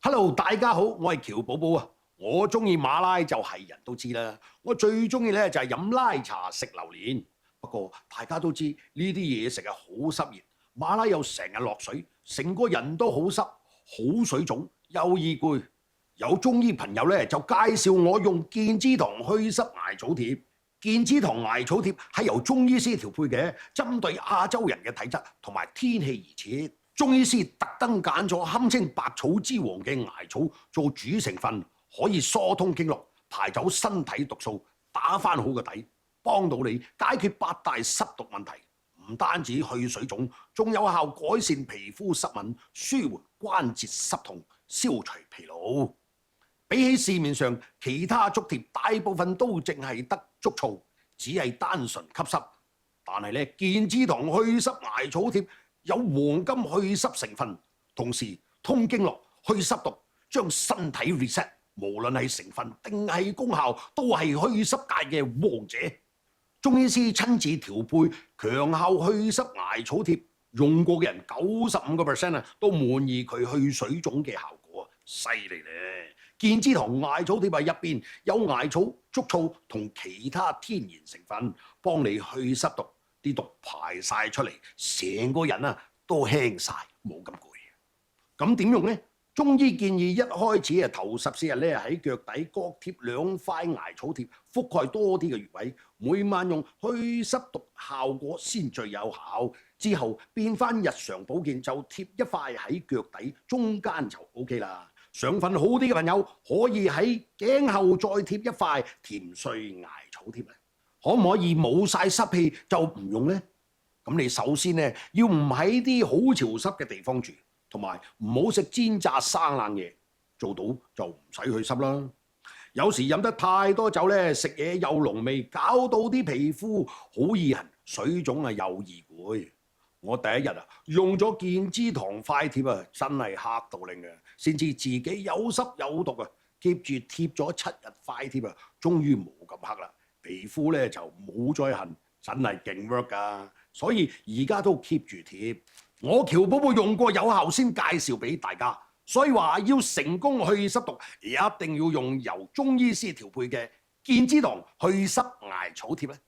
Hello，大家好，我係喬寶寶啊。我中意馬拉就係人都知啦。我最中意咧就係飲拉茶食榴蓮。不過大家都知呢啲嘢食係好濕熱，馬拉又成日落水，成個人都好濕、好水腫，又易攰。有中醫朋友咧就介紹我用健之堂祛濕艾草貼。健之堂艾草貼係由中醫師調配嘅，針對亞洲人嘅體質同埋天氣而設。中醫師特登揀咗堪稱百草之王嘅艾草做主成分，可以疏通經絡、排走身體毒素、打返好個底，幫到你解決八大濕毒問題。唔單止去水腫，仲有效改善皮膚濕敏、舒緩關節濕痛、消除疲勞。比起市面上其他足貼，大部分都淨係得竹醋，只係單純吸濕。但係咧，健之堂祛濕艾草貼有黃金祛濕成分，同時通經絡、去濕毒，將身體 reset。無論係成分定係功效，都係祛濕界嘅王者。中醫師親自調配強效祛濕艾草貼，用過嘅人95%都滿意佢去水腫嘅效果啊！犀利咧！健之堂艾草貼入邊有艾草、竹醋同其他天然成分，幫你去濕毒，啲毒排晒出嚟，成個人都輕晒，冇咁攰。咁點用呢？中醫建議一開始頭14日喺腳底各貼2塊艾草貼，覆蓋多啲嘅穴位，每晚用去濕毒效果先最有效。之後變翻日常保健就貼一塊喺腳底中間就 OK 啦。想瞓好啲嘅朋友可以喺頸後再貼一塊甜穗艾草貼咧。可唔可以冇晒濕氣就唔用呢？咁你首先要唔喺啲好潮濕嘅地方住。同埋唔好食煎炸生冷嘢，做到就唔使去濕啦。有時飲得太多酒食嘢又濃味，搞到啲皮膚好易痕，水腫又易攰。我第一日用咗健之堂塊貼真係嚇到令嘅，先知自己有濕有毒啊！keep 住貼咗7日塊貼終於冇咁黑啦，皮膚就冇再痕，真係勁 work 㗎。所以而家都 keep 住貼。我喬寶寶用過有效先介紹俾大家，所以話要成功去濕毒，一定要用由中醫師調配嘅健之堂祛濕艾草貼咧。